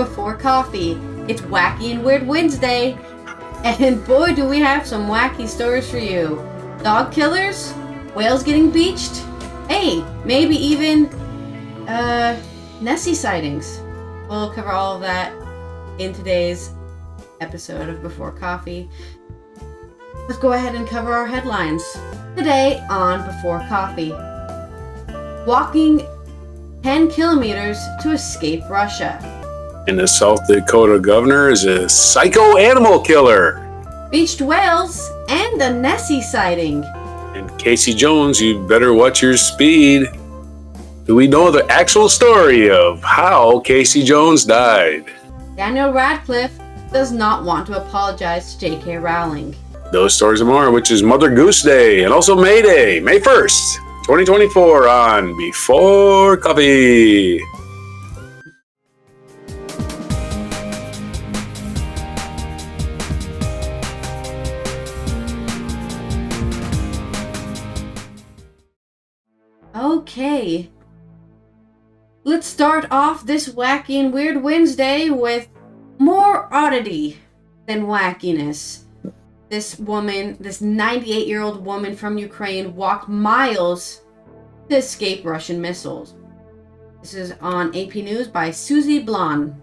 before coffee. It's Wacky and Weird Wednesday, and boy do we have some wacky stories for you. Dog killers, whales getting beached, hey, maybe even Nessie sightings. We'll cover all of that in today's episode of Before Coffee. Let's go ahead and cover our headlines. Today on Before Coffee. Walking 10 kilometers to escape Russia. And the South Dakota governor is a psycho animal killer. Beached whales and a Nessie sighting. And Casey Jones, you better watch your speed. Do we know the actual story of how Casey Jones died? Daniel Radcliffe does not want to apologize to J.K. Rowling. Those stories and more, which is Mother Goose Day and also May Day, May 1st, 2024 on Before Coffee. Okay, let's start off this Wacky and Weird Wednesday with more oddity than wackiness. This 98-year-old woman from Ukraine walked miles to escape Russian missiles. This is on AP News by Susie Blon.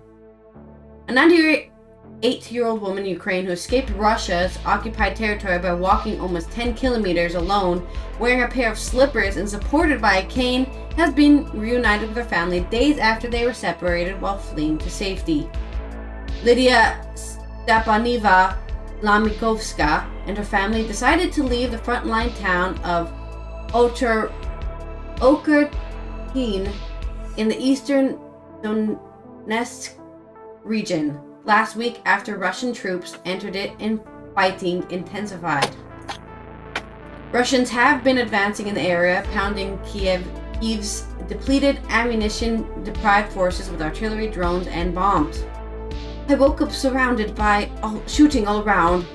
A 98-year-old woman in Ukraine who escaped Russia's occupied territory by walking almost 10 kilometers alone, wearing a pair of slippers and supported by a cane, has been reunited with her family days after they were separated while fleeing to safety. Lydia Stepaneva Lamikovska and her family decided to leave the frontline town of Okertin in the eastern Donetsk region last week after Russian troops entered it and fighting intensified. Russians have been advancing in the area, pounding Kiev's depleted, ammunition-deprived forces with artillery, drones, and bombs. I woke up surrounded by shooting all around.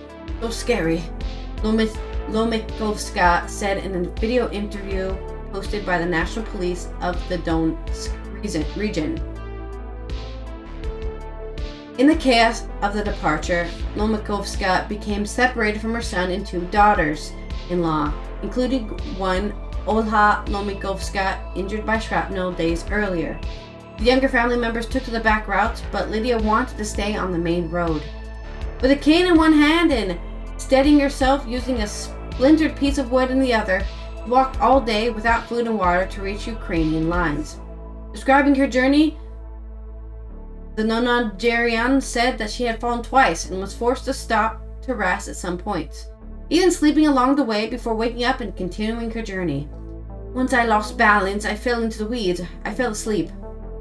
So scary, Lomikovska said in a video interview posted by the National Police of the Donetsk region. In the chaos of the departure, Lomikovska became separated from her son and two daughters-in-law, including one, Olha Lomikovska, injured by shrapnel days earlier. The younger family members took to the back routes, but Lydia wanted to stay on the main road. With a cane in one hand and steadying herself using a splintered piece of wood in the other, she walked all day without food and water to reach Ukrainian lines. Describing her journey, the nonagerian said that she had fallen twice and was forced to stop to rest at some points, even sleeping along the way before waking up and continuing her journey. Once I lost balance, I fell into the weeds. I fell asleep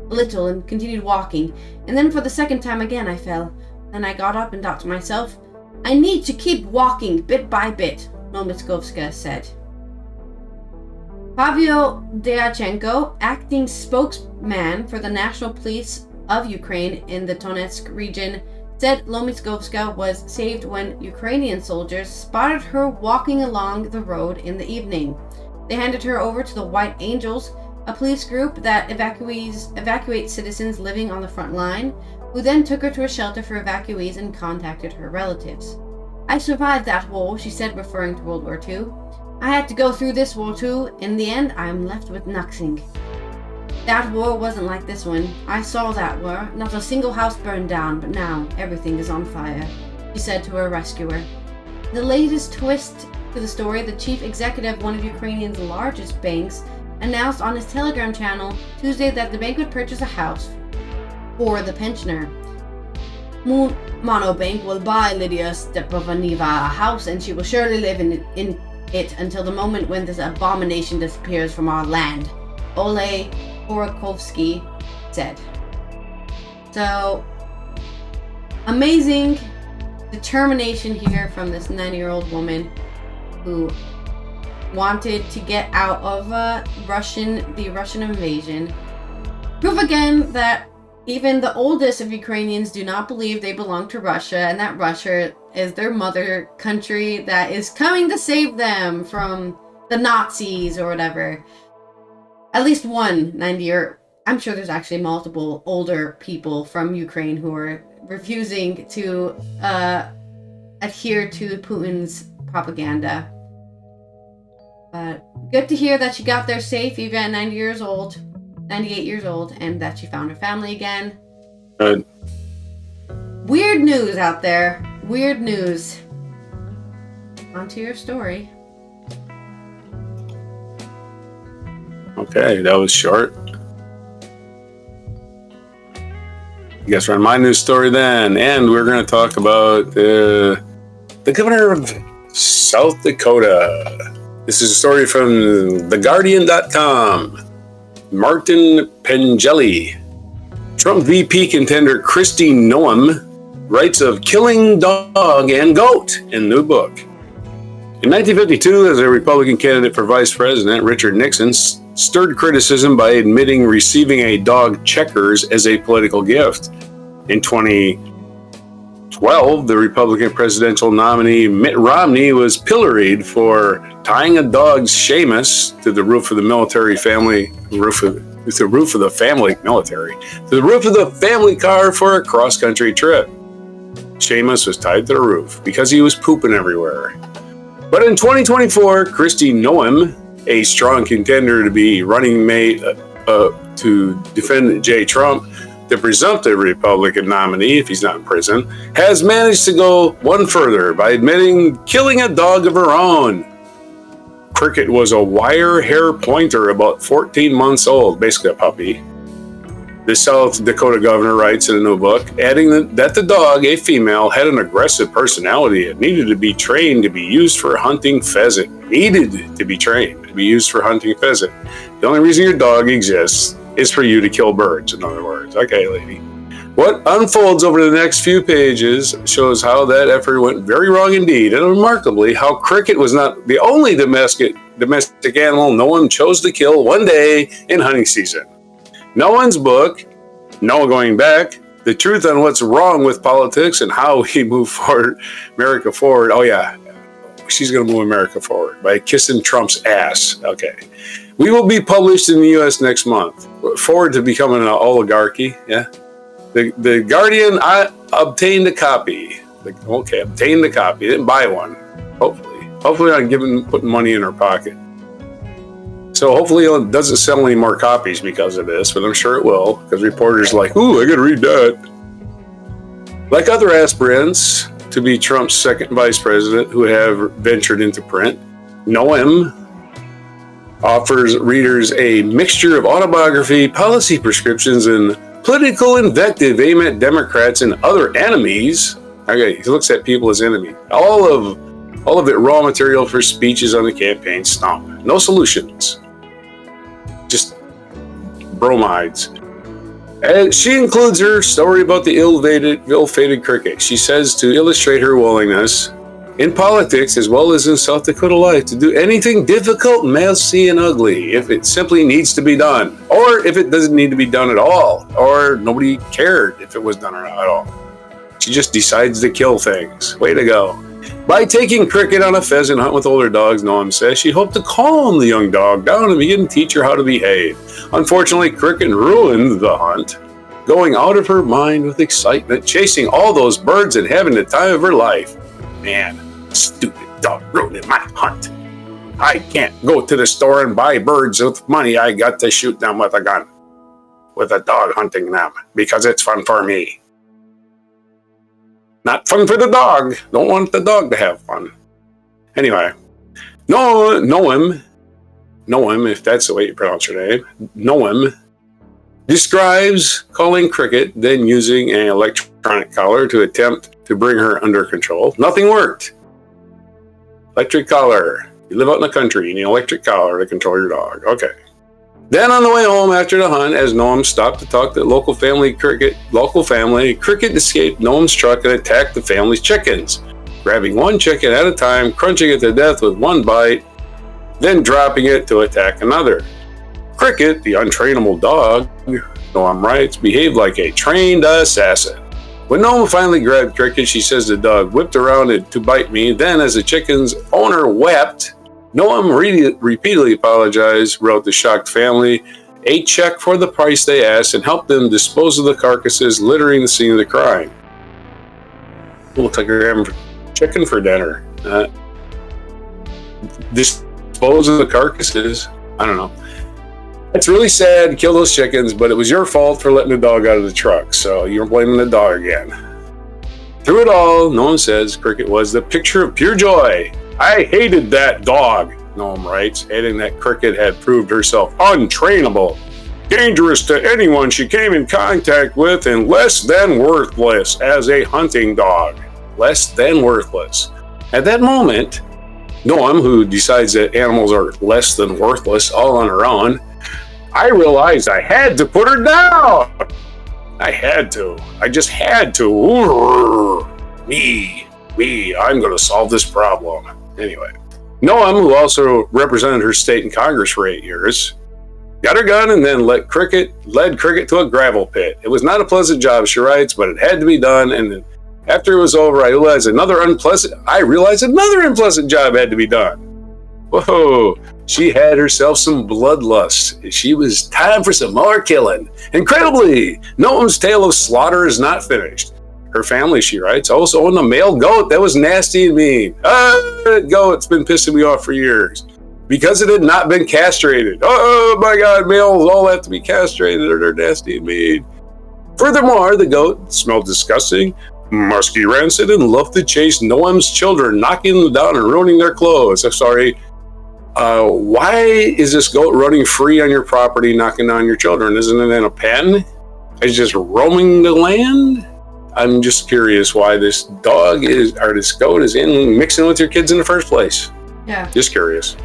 a little and continued walking, and then for the second time again I fell. Then I got up and thought to myself, I need to keep walking bit by bit, Lomikovska said. Pavel Dyachenko, acting spokesman for the National Police of Ukraine in the Donetsk region, said Lomikovska was saved when Ukrainian soldiers spotted her walking along the road in the evening. They handed her over to the White Angels, a police group that evacuates citizens living on the front line, who then took her to a shelter for evacuees and contacted her relatives. I survived that war, she said, referring to World War II. I had to go through this war too. In the end, I'm left with nothing. That war wasn't like this one. I saw that war. Not a single house burned down, but now everything is on fire, she said to her rescuer. The latest twist to the story, the chief executive of one of Ukrainian's largest banks announced on his Telegram channel Tuesday that the bank would purchase a house for the pensioner. Monobank will buy Lydia Stepaneva a house, and she will surely live in it until the moment when this abomination disappears from our land, Ole Horakovsky said. So, amazing determination here from this 90-year-old woman who wanted to get out of the Russian invasion. Proof again that even the oldest of Ukrainians do not believe they belong to Russia, and that Russia is their mother country that is coming to save them from the Nazis or whatever. At least one I'm sure there's actually multiple older people from Ukraine who are refusing to adhere to Putin's propaganda. But good to hear that she got there safe, even at 98 years old, and that she found her family again. Good. Weird news out there. Weird news. On to your story. Okay, that was short. I guess we're on my news story then, and we're going to talk about the governor of South Dakota. This is a story from TheGuardian.com. Martin Pengelly. Trump VP contender Kristi Noem writes of killing dog and goat in new book. In 1952, as a Republican candidate for vice president, Richard Nixon stirred criticism by admitting receiving a dog Checkers as a political gift. In 2012, the Republican presidential nominee Mitt Romney was pilloried for tying a dog Seamus to the roof of the family car for a cross-country trip. Seamus was tied to the roof because he was pooping everywhere. But in 2024, Kristi Noem, a strong contender to be running mate to defend J. Trump, the presumptive Republican nominee, if he's not in prison, has managed to go one further by admitting killing a dog of her own. Cricket was a wire hair pointer about 14 months old, basically a puppy. The South Dakota governor writes in a new book, adding that the dog, a female, had an aggressive personality and needed to be trained to be used for hunting pheasant. The only reason your dog exists is for you to kill birds, in other words. Okay, lady. What unfolds over the next few pages shows how that effort went very wrong indeed, and remarkably, how Cricket was not the only domestic animal Noem chose to kill one day in hunting season. Noem's book, Noah Going Back, The Truth on What's Wrong with Politics and How We Move America Forward. Oh yeah, she's going to move America forward by kissing Trump's ass. Okay. We will be published in the U.S. next month. Forward to becoming an oligarchy, yeah. The Guardian, I obtained a copy. Obtained the copy. Didn't buy one, Hopefully not putting money in her pocket. So hopefully it doesn't sell any more copies because of this, but I'm sure it will, because reporters are like, ooh, I gotta read that. Like other aspirants to be Trump's second vice president who have ventured into print, Noem offers readers a mixture of autobiography, policy prescriptions, and political invective aimed at Democrats and other enemies. Okay, he looks at people as enemies. All of it raw material for speeches on the campaign stump. No solutions. Just bromides. And she includes her story about the ill-fated cricket. She says to illustrate her willingness in politics as well as in South Dakota life to do anything difficult, messy, and ugly if it simply needs to be done, or if it doesn't need to be done at all, or nobody cared if it was done or not at all. She just decides to kill things. Way to go. By taking Cricket on a pheasant hunt with older dogs, Noem says she hoped to calm the young dog down and begin to teach her how to behave. Unfortunately, Cricket ruined the hunt, going out of her mind with excitement, chasing all those birds and having the time of her life. Man, stupid dog ruined my hunt. I can't go to the store and buy birds with money. I got to shoot them with a gun, with a dog hunting them, because it's fun for me. Not fun for the dog. Don't want the dog to have fun. Anyway, Noem, if that's the way you pronounce your name, Noem describes calling Cricket, then using an electronic collar to attempt to bring her under control. Nothing worked. Electric collar. You live out in the country, you need an electric collar to control your dog. Okay. Then on the way home after the hunt, as Noem stopped to talk to local family, Cricket escaped Noem's truck and attacked the family's chickens, grabbing one chicken at a time, crunching it to death with one bite, then dropping it to attack another. Cricket, the untrainable dog, Noem writes, behaved like a trained assassin. When Noem finally grabbed Cricket, she says the dog whipped around to bite me. Then, as the chicken's owner wept, Noem repeatedly apologized, wrote the shocked family, a check for the price they asked, and helped them dispose of the carcasses littering the scene of the crime. Looks like you're having chicken for dinner. Dispose of the carcasses. I don't know. It's really sad, kill those chickens, but it was your fault for letting the dog out of the truck, so you're blaming the dog again. Through it all, Noam says Cricket was the picture of pure joy. I hated that dog, Noam writes, adding that Cricket had proved herself untrainable, dangerous to anyone she came in contact with, and less than worthless as a hunting dog. Less than worthless. At that moment, Noam, who decides that animals are less than worthless all on her own, I realized I had to put her down. I had to. I just had to. Me, I'm going to solve this problem. Anyway, Noam, who also represented her state in Congress for 8 years, got her gun and then led Cricket to a gravel pit. It was not a pleasant job, she writes, but it had to be done. And after it was over, I realized another unpleasant job had to be done. Whoa, she had herself some bloodlust. She was time for some more killing. Incredibly, Noam's tale of slaughter is not finished. Her family, she writes, also owned a male goat that was nasty and mean. That goat's been pissing me off for years because it had not been castrated. Oh my God, males all have to be castrated or they're nasty and mean. Furthermore, the goat smelled disgusting, musky, rancid, and loved to chase Noam's children, knocking them down and ruining their clothes. I'm sorry. Why is this goat running free on your property, knocking down your children? Isn't it in a pen? It's just roaming the land? I'm just curious why this goat is mixing with your kids in the first place. Yeah. Just curious.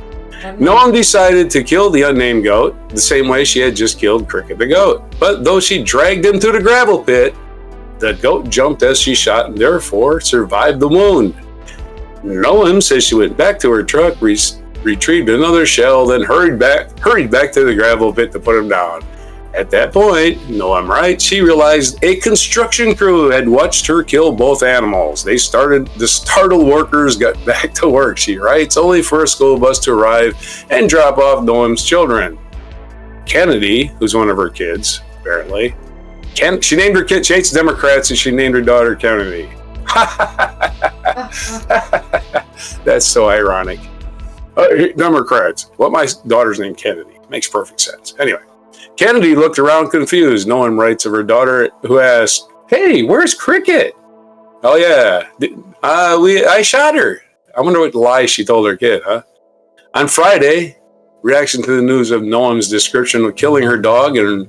Noam decided to kill the unnamed goat the same way she had just killed Cricket the goat. But though she dragged him to the gravel pit, the goat jumped as she shot and therefore survived the wound. Noam says she went back to her truck, retrieved another shell, then hurried back to the gravel pit to put him down. At that point, Noam writes, she realized a construction crew had watched her kill both animals. The startled workers got back to work, she writes, only for a school bus to arrive and drop off Noam's children. Kennedy, who's one of her kids, apparently, she named her kid, she hates Democrats, and she named her daughter Kennedy. That's so ironic. Democrats. Well, my daughter's named Kennedy. Makes perfect sense. Anyway, Kennedy looked around confused. Noam writes of her daughter, who asked, "Hey, where's Cricket?" "Oh yeah, I shot her." I wonder what lie she told her kid, huh? On Friday, reaction to the news of Noam's description of killing her dog and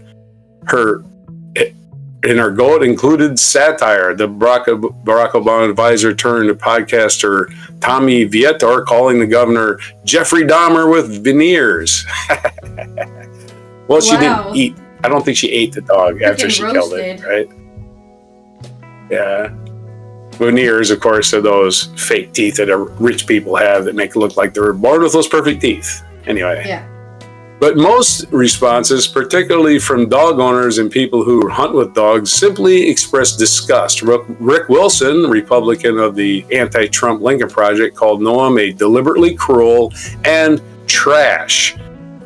her goat included satire. The Barack Obama advisor turned to podcaster Tommy Vietor, calling the governor Jeffrey Dahmer with veneers. Well, she didn't eat. I don't think she ate the dog after she killed it, right? Yeah. Veneers, of course, are those fake teeth that rich people have that make it look like they were born with those perfect teeth. Anyway. Yeah. But most responses, particularly from dog owners and people who hunt with dogs, simply express disgust. Rick Wilson, Republican of the anti-Trump Lincoln Project, called Noam a deliberately cruel and trash.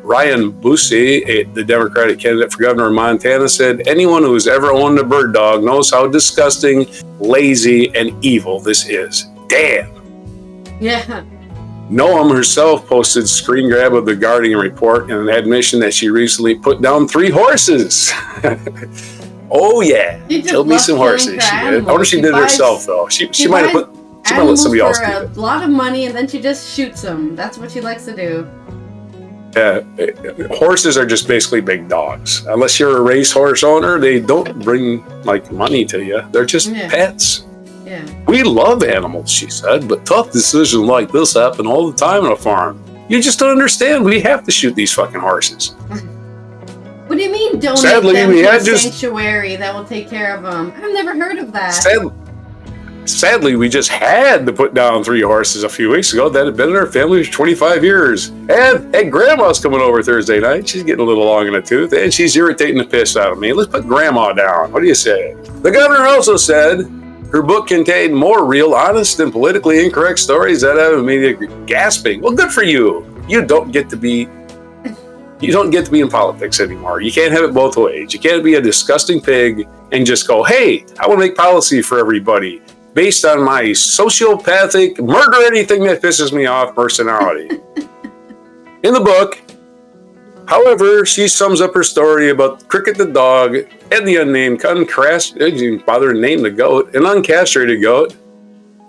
Ryan Busey, the Democratic candidate for governor of Montana, said, anyone who has ever owned a bird dog knows how disgusting, lazy, and evil this is. Damn. Yeah. Noam herself posted screen grab of the Guardian report and an admission that she recently put down 3 horses. Oh yeah, killed me some horses. She did. I wonder if she did it herself though. She might have let somebody else do it. A lot of money and then she just shoots them. That's what she likes to do. Yeah, horses are just basically big dogs. Unless you're a racehorse owner, they don't bring like money to you. They're just pets. Yeah. We love animals, she said, but tough decisions like this happen all the time on a farm. You just don't understand. We have to shoot these fucking horses. What do you mean donate them to a sanctuary that will take care of them? I've never heard of that. Sadly, we just had to put down 3 horses a few weeks ago that had been in our family for 25 years. And Grandma's coming over Thursday night. She's getting a little long in the tooth, and she's irritating the piss out of me. Let's put Grandma down. What do you say? The governor also said her book contained more real, honest, and politically incorrect stories that have immediate gasping. Well, good for you. You don't get to be You don't get to be in politics anymore. You can't have it both ways. You can't be a disgusting pig and just go, hey, I want to make policy for everybody based on my sociopathic, murder anything that pisses me off personality. In the book, however, she sums up her story about Cricket the dog and the unnamed, didn't bother to name the goat, an uncastrated goat,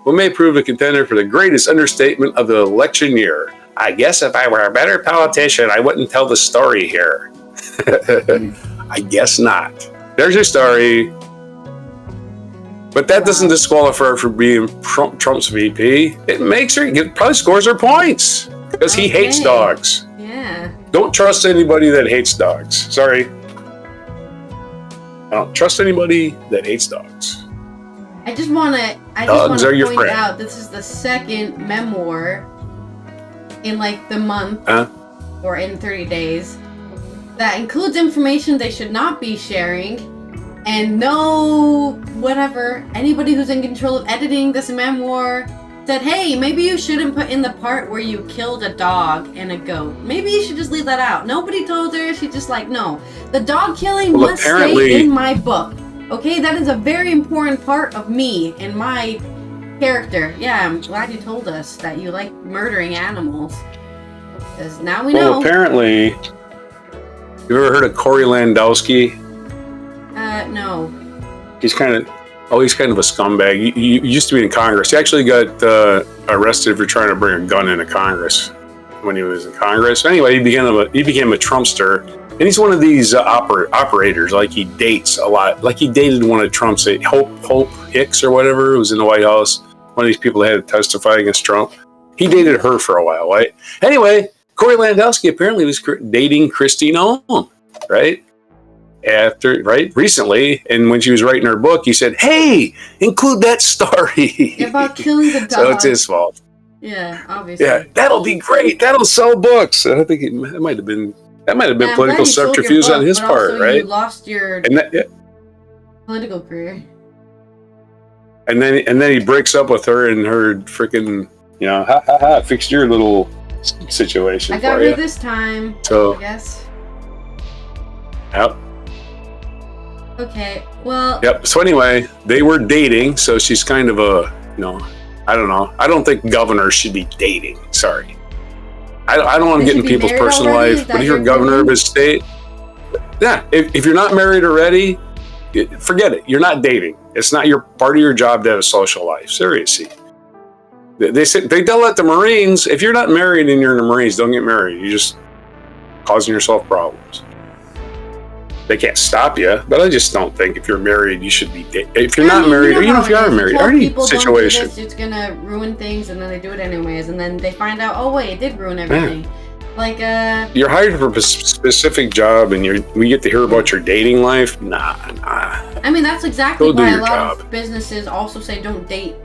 who may prove a contender for the greatest understatement of the election year. I guess if I were a better politician, I wouldn't tell the story here. I guess not. There's your story. But that doesn't disqualify her for being Trump's VP. It makes her, it probably scores her points. Because he hates dogs. Yeah. Don't trust anybody that hates dogs. Sorry. I don't trust anybody that hates dogs. I just want to point out this is the second memoir in like the month or in 30 days that includes information they should not be sharing, and anybody who's in control of editing this memoir said, hey, maybe you shouldn't put in the part where you killed a dog and a goat. Maybe you should just leave that out. Nobody told her. She's just like, no, the dog killing must stay in my book. Okay, that is a very important part of me and my character. Yeah, I'm glad you told us that you like murdering animals. Because now we know. Well, apparently, you ever heard of Corey Landowski? No. He's kind of a scumbag. He used to be in Congress. He actually got arrested for trying to bring a gun into Congress when he was in Congress. Anyway, he became a Trumpster. And he's one of these operators. Like, he dates a lot. Like, he dated one of Trump's, Hope Hicks or whatever, who was in the White House. One of these people that had to testify against Trump. He dated her for a while, right? Anyway, Corey Landowski apparently was dating Christine Ohm, right? Recently. And when she was writing her book, he said, hey, include that story. About killing the dog. So it's his fault. Yeah, obviously. Yeah, that'll be great. That'll sell books. I think that might have been political subterfuge on his part, right? You lost your political career. And then he breaks up with her and her freaking, fixed your little situation. I got her this time, so I guess. Yep. Okay, well. Yep. So anyway, they were dating. So she's kind of a, I don't know. I don't think governors should be dating. Sorry. I don't want to get in people's personal life, but if you're governor of a state, yeah, if you're not married already, forget it. You're not dating. It's not part of your job to have a social life. Seriously. They tell it to Marines, if you're not married and you're in the Marines, don't get married. You're just causing yourself problems. They can't stop you, but I just don't think if you're married, you should be dating. If you're not married, or even if you are married, any situation. It's going to ruin things, and then they do it anyways, and then they find out, oh wait, it did ruin everything. Yeah. You're hired for a specific job, and we get to hear about your dating life? Nah. I mean, that's exactly why a lot of businesses also say don't date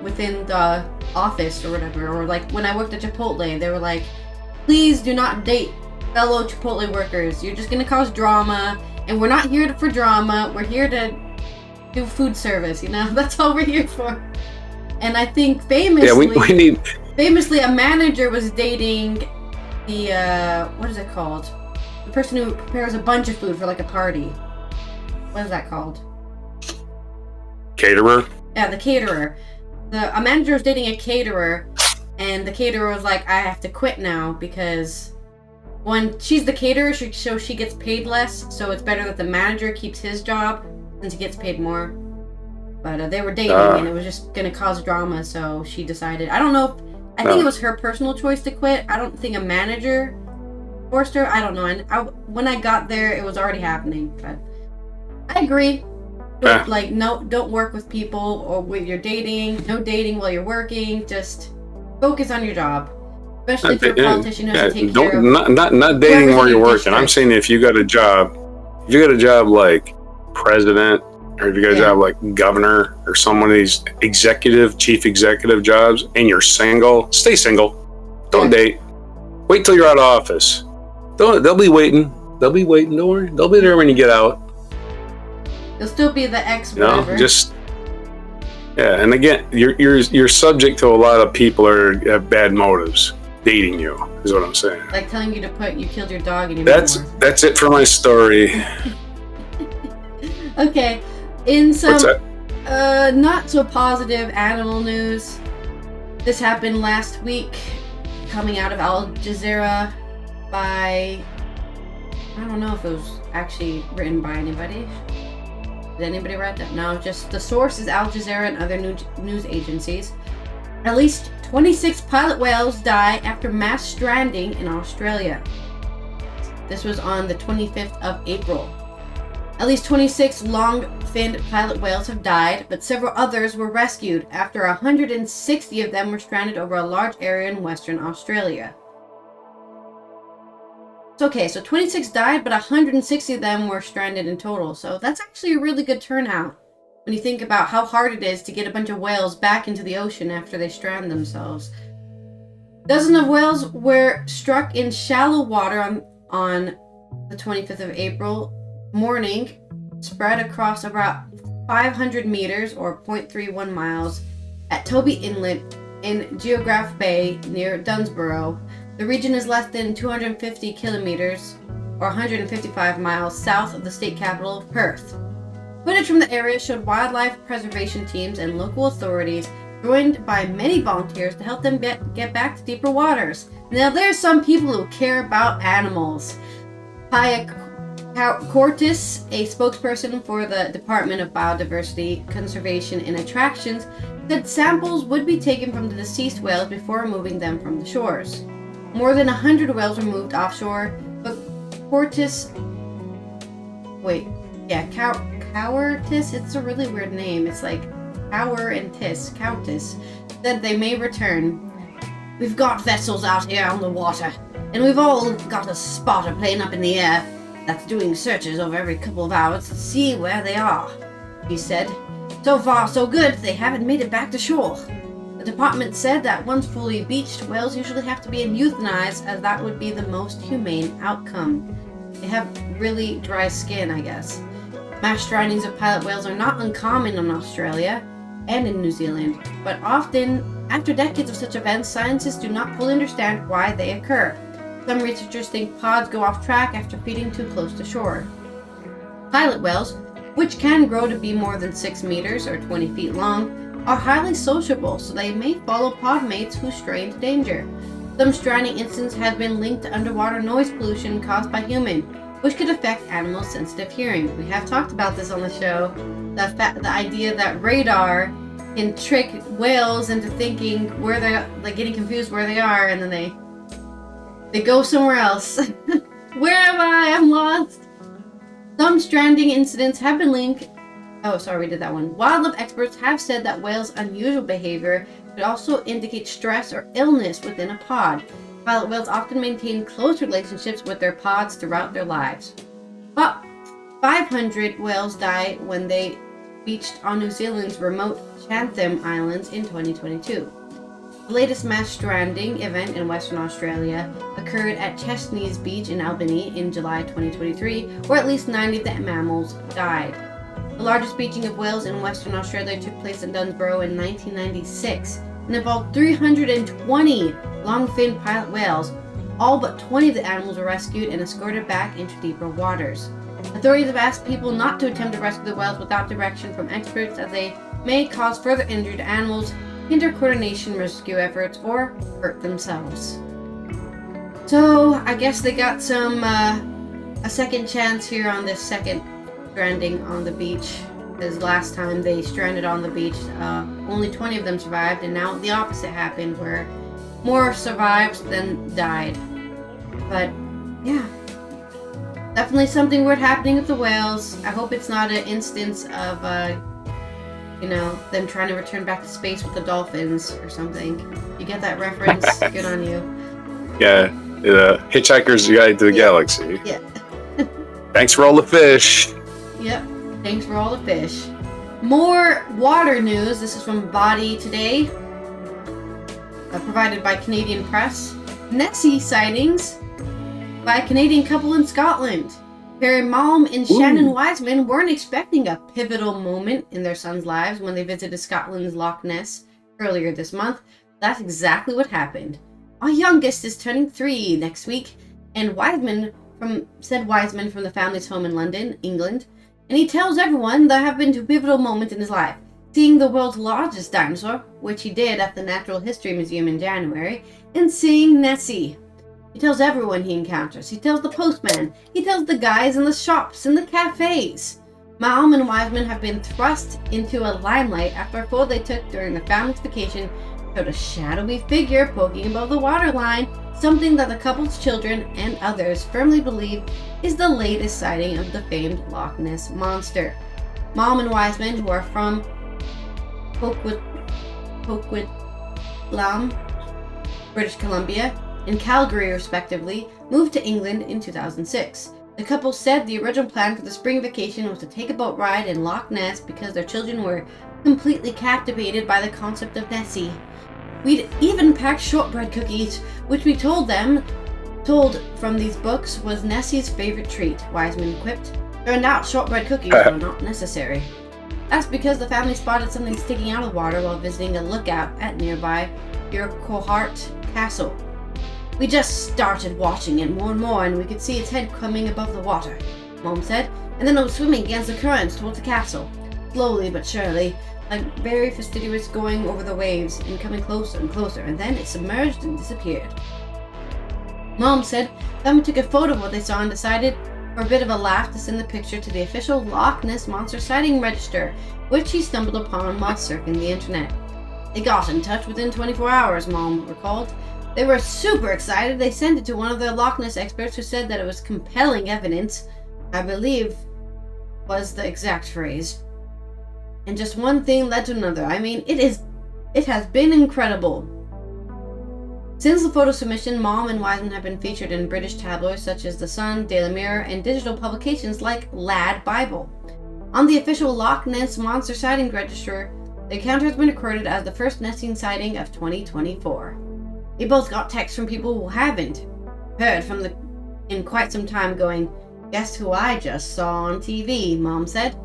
within the office or whatever. Or like when I worked at Chipotle, they were like, please do not date fellow Chipotle workers. You're just going to cause drama, and we're not here for drama. We're here to do food service, That's all we're here for. And I think famously, famously a manager was dating the, what is it called? The person who prepares a bunch of food for like a party. What is that called? Caterer? Yeah, the caterer. A manager was dating a caterer, and the caterer was like, I have to quit now because when she's the caterer, so she gets paid less, so it's better that the manager keeps his job since he gets paid more. But they were dating, and it was just going to cause drama, so she decided. I don't know. I think it was her personal choice to quit. I don't think a manager forced her. I don't know. And when I got there, it was already happening. But I agree. Don't work with people or with your dating. No dating while you're working. Just focus on your job. Especially if you're a politician who has to take care of. Not dating while you're working. I'm saying if you got a job like president, or if you got a job like governor, or some of these chief executive jobs, and you're single, stay single. Don't date. Wait till you're out of office. They'll be waiting. Don't worry. They'll be there when you get out. You'll still be the ex whatever. And again, you're subject to a lot of people who have bad motives. dating you, is what I'm saying. Like telling you to put you killed your dog in your That's it for my story. Okay. In some What's that? not so positive animal news. This happened last week, coming out of Al Jazeera by, I don't know if it was actually written by anybody. Did anybody write that? No, just the source is Al Jazeera and other news agencies. At least 26 pilot whales die after mass stranding in Australia. This was on the 25th of April. At least 26 long-finned pilot whales have died, but several others were rescued after 160 of them were stranded over a large area in Western Australia. It's okay, so 26 died, but 160 of them were stranded in total, so that's actually a really good turnout when you think about how hard it is to get a bunch of whales back into the ocean after they strand themselves. Dozens of whales were struck in shallow water on the 25th of April morning, spread across about 500 meters or 0.31 miles at Toby Inlet in Geograph Bay near Dunsborough. The region is less than 250 kilometers or 155 miles south of the state capital of Perth. Footage from the area showed wildlife preservation teams and local authorities joined by many volunteers to help them get back to deeper waters. Now there's some people who care about animals. Paya Cortis, a spokesperson for the Department of Biodiversity, Conservation and Attractions, said samples would be taken from the deceased whales before removing them from the shores. More than 100 whales were moved offshore, but Cortis... Cowartis, it's a really weird name. It's like Cower and Coutis, said they may return. We've got vessels out here on the water, and we've all got a spotter plane up in the air that's doing searches over every couple of hours to see where they are, he said. So far, so good. They haven't made it back to shore. The department said that once fully beached, whales usually have to be euthanized, as that would be the most humane outcome. They have really dry skin, I guess. Mass strandings of pilot whales are not uncommon in Australia and in New Zealand, but often, after decades of such events, scientists do not fully understand why they occur. Some researchers think pods go off track after feeding too close to shore. Pilot whales, which can grow to be more than 6 meters or 20 feet long, are highly sociable, so they may follow pod mates who stray into danger. Some stranding incidents have been linked to underwater noise pollution caused by humans, which could affect animals' sensitive hearing. We have talked about this on the show, the idea that radar can trick whales into thinking where they're, like, getting confused where they are, and then they go somewhere else. Where am I? I'm lost. Some stranding incidents have been linked. Oh, sorry, we did that one. Wildlife experts have said that whales' unusual behavior could also indicate stress or illness within a pod. Pilot whales often maintain close relationships with their pods throughout their lives. About 500 whales died when they beached on New Zealand's remote Chatham Islands in 2022. The latest mass stranding event in Western Australia occurred at Chesney's Beach in Albany in July 2023, where at least 90 of the mammals died. The largest beaching of whales in Western Australia took place in Dunsborough in 1996 and involved 320 long-finned pilot whales. All but 20 of the animals were rescued and escorted back into deeper waters. Authorities have asked people not to attempt to rescue the whales without direction from experts, as they may cause further injury to animals, hinder coordination rescue efforts, or hurt themselves. So I guess they got some a second chance here on this second stranding on the beach. Because last time they stranded on the beach, only 20 of them survived, and now the opposite happened, where more survived than died. But yeah, definitely something weird happening with the whales. I hope it's not an instance of them trying to return back to space with the dolphins or something. You get that reference? Good on you. Yeah, the Hitchhiker's Guide to the Galaxy. Yeah. Thanks for all the fish. Yep. Thanks for all the fish. More water news. This is from Body Today, provided by Canadian Press. Nessie sightings by a Canadian couple in Scotland. Perry Malm and Shannon Wiseman weren't expecting a pivotal moment in their sons' lives when they visited Scotland's Loch Ness earlier this month. That's exactly what happened. Our youngest is turning 3 next week, and Wiseman from the family's home in London, England, and he tells everyone there have been 2 pivotal moments in his life. Seeing the world's largest dinosaur, which he did at the Natural History Museum in January, and seeing Nessie. He tells everyone he encounters. He tells the postman. He tells the guys in the shops and the cafes. Malm and Wiseman have been thrust into a limelight after a photo they took during the family's vacation showed a shadowy figure poking above the waterline, something that the couple's children and others firmly believe is the latest sighting of the famed Loch Ness Monster. Malm and Wiseman, who are from Coquitlam, British Columbia, and Calgary respectively, moved to England in 2006. The couple said the original plan for the spring vacation was to take a boat ride in Loch Ness because their children were completely captivated by the concept of Nessie. We'd even packed shortbread cookies, which we told from these books was Nessie's favorite treat, Wiseman quipped. Turned out shortbread cookies were not necessary. That's because the family spotted something sticking out of the water while visiting a lookout at nearby Urquhart Castle. We just started watching it more and more, and we could see its head coming above the water, Mom said, and then it was swimming against the currents towards the castle, slowly but surely, like very fastidious going over the waves and coming closer and closer, and then it submerged and disappeared. Mom said family took a photo of what they saw and decided for a bit of a laugh to send the picture to the official Loch Ness Monster Sighting Register, which he stumbled upon while surfing the internet. They got in touch within 24 hours, Mom recalled. They were super excited. They sent it to one of their Loch Ness experts who said that it was compelling evidence, I believe was the exact phrase. And just one thing led to another. I mean, it has been incredible. Since the photo submission, Mom and Wiseman have been featured in British tabloids such as The Sun, Daily Mirror, and digital publications like Lad Bible. On the official Loch Ness Monster Sighting Register, the encounter has been recorded as the first Nessie sighting of 2024. We both got texts from people who haven't heard from in quite some time going, "Guess who I just saw on TV," Mom said.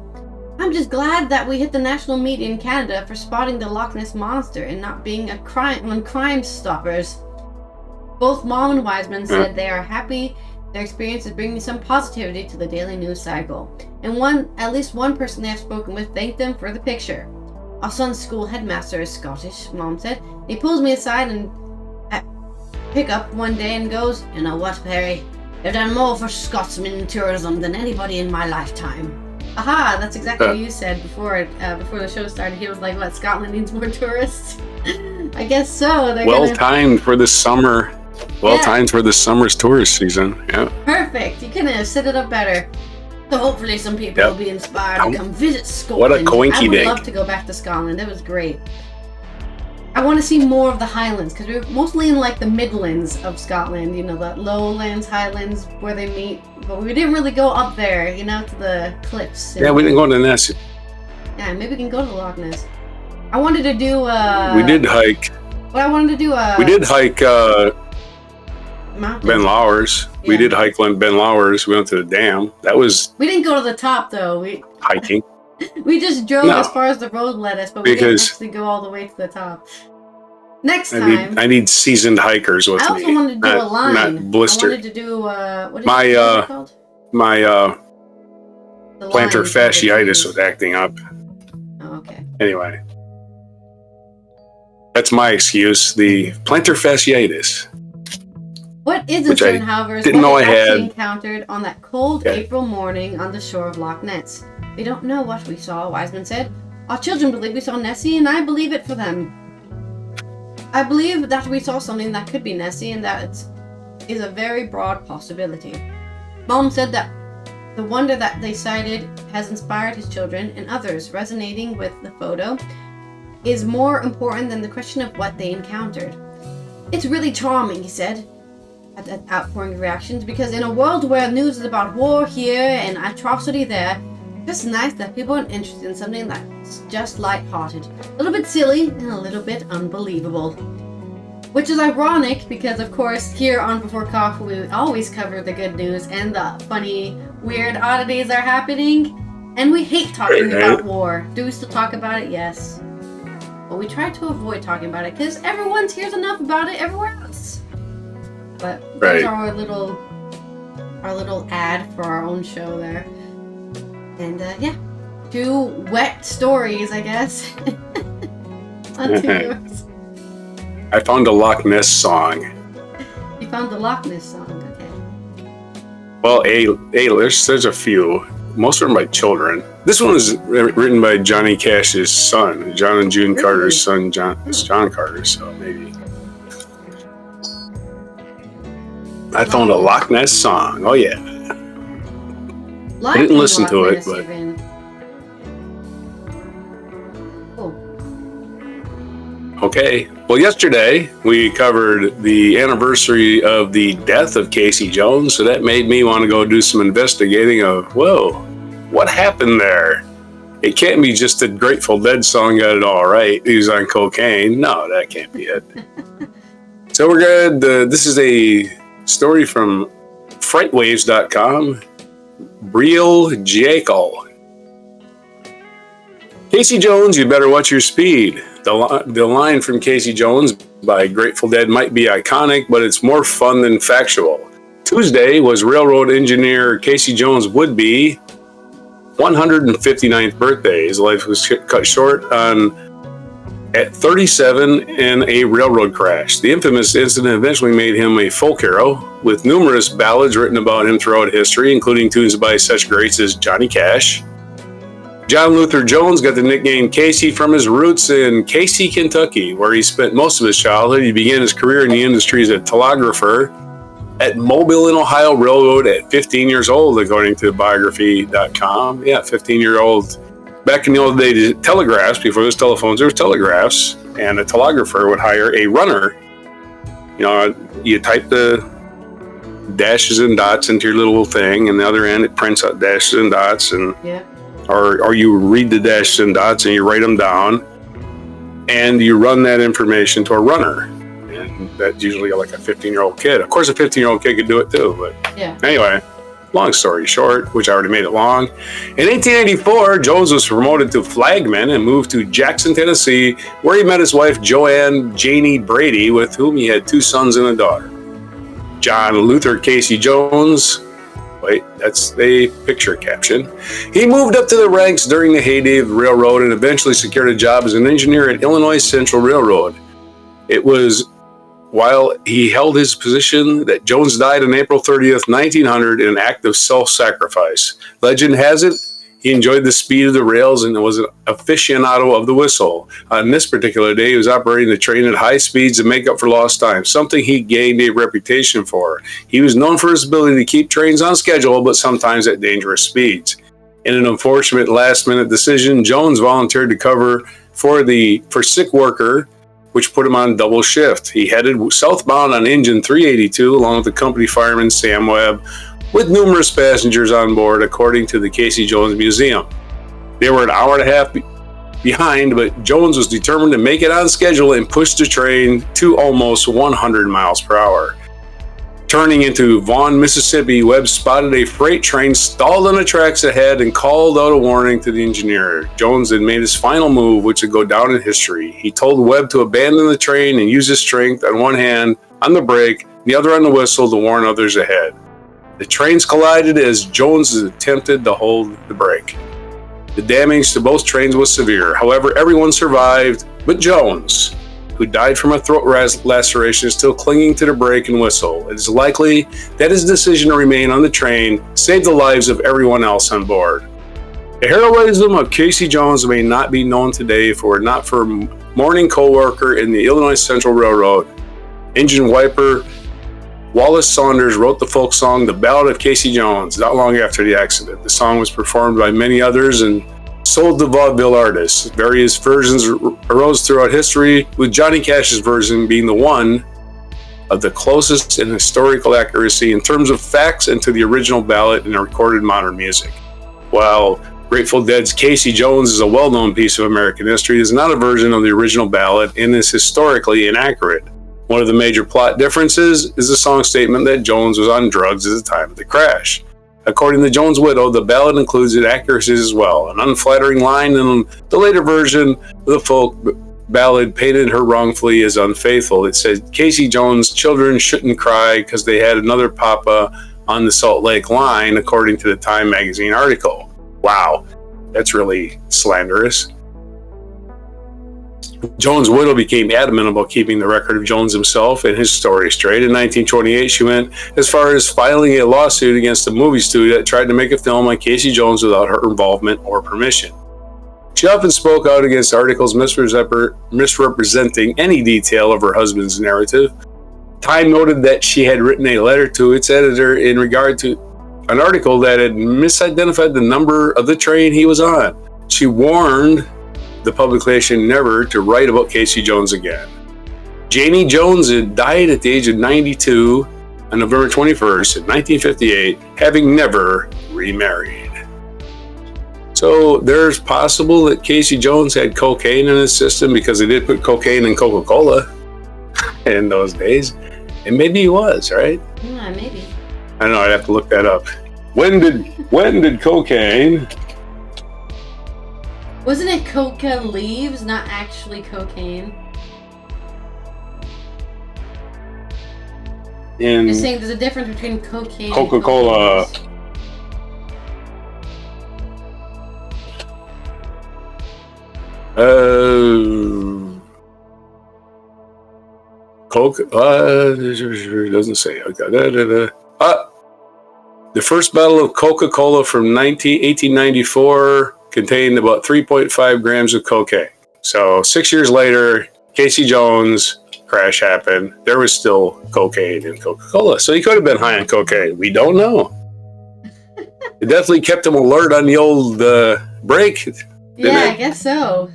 "I'm just glad that we hit the national media in Canada for spotting the Loch Ness Monster and not being on Crime Stoppers." Both Mom and Wiseman said they are happy their experience is bringing some positivity to the daily news cycle. And at least one person they have spoken with thanked them for the picture. "Our son's school headmaster is Scottish," Mom said. "He pulls me aside and pick up one day and goes, 'You know what, Perry? They've done more for Scotsman tourism than anybody in my lifetime.'" Aha, that's exactly what you said before the show started. He was like, "What, Scotland needs more tourists?" I guess so. Timed for the summer. Timed for the summer's tourist season. Yeah. Perfect. You couldn't have set it up better. So hopefully some people will be inspired to come visit Scotland. What a coinky I would dink. love to go back to Scotland. It was great. I want to see more of the Highlands because we're mostly in like the Midlands of Scotland, you know, the lowlands, highlands where they meet, but we didn't really go up there, you know, to the cliffs. Yeah, we didn't go to Nessie. Yeah, maybe we can go to Loch Ness. I wanted to do we did hike. Well, I wanted to do we did hike Ben Lowers. Yeah. We did hike Ben Lowers. We went to the dam. That was We didn't go to the top though. hiking. We just drove as far as the road led us, but we didn't actually go all the way to the top. Next time, I need seasoned hikers with me. I also wanted to do a line. Not blistered. I wanted to do what is it called? My The plantar lines fasciitis was acting up. Oh, okay. Anyway, that's my excuse. The plantar fasciitis. What is Which I certain, however, is didn't know what I we actually had. encountered on that cold April morning on the shore of Loch Ness. We don't know what we saw, Wiseman said. Our children believe we saw Nessie, and I believe it for them. I believe that we saw something that could be Nessie, and that it is a very broad possibility. Mom said that the wonder that they sighted has inspired his children and others, resonating with the photo, is more important than the question of what they encountered. "It's really charming," he said, at that outpouring of reactions, because in a world where news is about war here and atrocity there, it's nice that people are interested in something that's just lighthearted, a little bit silly, and a little bit unbelievable. Which is ironic because, of course, here on Before Coffee, we always cover the good news and the funny, weird oddities are happening, and we hate talking about war. Do we still talk about it? Yes. But we try to avoid talking about it because everyone hears enough about it everywhere else. But Right. there's our little ad for our own show there. And yeah, 2 wet stories, I guess. On 2 yours. I found a Loch Ness song. You found the Loch Ness song, okay. Well, there's a few. Most of them by children. This one was written by Johnny Cash's son, John and June Carter's son. It's John Carter, so maybe. I found a Loch Ness song. Oh yeah. I didn't listen to it, but. Cool. Okay. Well, yesterday we covered the anniversary of the death of Casey Jones, so that made me want to go do some investigating of, whoa, what happened there? It can't be just the Grateful Dead song got it all right. He was on cocaine. No, that can't be it. So we're good. This is a story from frightwaves.com. Real Jekyll. Casey Jones, you better watch your speed. The line from Casey Jones by Grateful Dead might be iconic, but it's more fun than factual. Tuesday was railroad engineer Casey Jones' would-be 159th birthday. His life was cut short at 37 in a railroad crash. The infamous incident eventually made him a folk hero, with numerous ballads written about him throughout history, including tunes by such greats as Johnny Cash. John Luther Jones got the nickname Casey from his roots in Casey, Kentucky, where he spent most of his childhood. He began his career in the industry as a telegrapher at Mobile and Ohio Railroad at 15 years old, according to biography.com. Yeah, 15-year-old. Back in the old days, telegraphs, before there was telephones, there was telegraphs, and a telegrapher would hire a runner. You know, you type the dashes and dots into your little thing, and the other end it prints out dashes and dots, and or you read the dashes and dots and you write them down, and you run that information to a runner. And that's usually like a 15-year-old kid. Of course, a 15-year-old kid could do it too, but anyway, long story short, which I already made it long. In 1884, Jones was promoted to flagman and moved to Jackson, Tennessee, where he met his wife, Joanne Janie Brady, with whom he had 2 sons and a daughter. John Luther Casey Jones, wait, that's the picture caption. He moved up to the ranks during the heyday of the railroad and eventually secured a job as an engineer at Illinois Central Railroad. It was while he held his position that Jones died on April 30th, 1900 in an act of self-sacrifice. Legend has it, he enjoyed the speed of the rails and was an aficionado of the whistle. On this particular day, he was operating the train at high speeds to make up for lost time, something he gained a reputation for. He was known for his ability to keep trains on schedule, but sometimes at dangerous speeds. In an unfortunate last-minute decision, Jones volunteered to cover for sick worker, which put him on double shift. He headed southbound on engine 382 along with the company fireman Sam Webb, with numerous passengers on board, according to the Casey Jones Museum. They were an hour and a half behind, but Jones was determined to make it on schedule and push the train to almost 100 miles per hour. Turning into Vaughn, Mississippi, Webb spotted a freight train stalled on the tracks ahead and called out a warning to the engineer. Jones then made his final move, which would go down in history. He told Webb to abandon the train and use his strength on one hand on the brake, the other on the whistle to warn others ahead. The trains collided as Jones attempted to hold the brake. The damage to both trains was severe. However, everyone survived but Jones, who died from a throat laceration, is still clinging to the brake and whistle. It is likely that his decision to remain on the train saved the lives of everyone else on board. The heroism of Casey Jones may not be known today not for mourning co-worker in the Illinois Central Railroad. Engine wiper Wallace Saunders wrote the folk song The Ballad of Casey Jones not long after the accident. The song was performed by many others and sold to vaudeville artists. Various versions arose throughout history, with Johnny Cash's version being the one of the closest in historical accuracy in terms of facts and to the original ballad in recorded modern music. While Grateful Dead's Casey Jones is a well-known piece of American history, it is not a version of the original ballad and is historically inaccurate. One of the major plot differences is the song statement that Jones was on drugs at the time of the crash. According to Jones' widow, the ballad includes inaccuracies as well. An unflattering line in the later version of the folk ballad painted her wrongfully as unfaithful. It said Casey Jones' children shouldn't cry because they had another papa on the Salt Lake line, according to the Time magazine article. Wow, that's really slanderous. Jones' widow became adamant about keeping the record of Jones himself and his story straight. In 1928, she went as far as filing a lawsuit against a movie studio that tried to make a film on Casey Jones without her involvement or permission. She often spoke out against articles misrepresenting any detail of her husband's narrative. Time noted that she had written a letter to its editor in regard to an article that had misidentified the number of the train he was on. She warned the publication never to write about Casey Jones again. Janie Jones had died at the age of 92 on November 21st, 1958, having never remarried. So there's possible that Casey Jones had cocaine in his system, because they did put cocaine in Coca-Cola in those days. And maybe he was, right? Yeah, maybe. I don't know, I'd have to look that up. When did cocaine... Wasn't it coca leaves, not actually cocaine? In You're saying there's a difference between cocaine Coca-Cola. and Coke. It doesn't say. The first bottle of Coca-Cola from 1894 contained about 3.5 grams of cocaine. So 6 years later, Casey Jones crash happened. There was still cocaine in Coca-Cola. So he could have been high on cocaine. We don't know. It definitely kept him alert on the old break. Yeah, I guess so.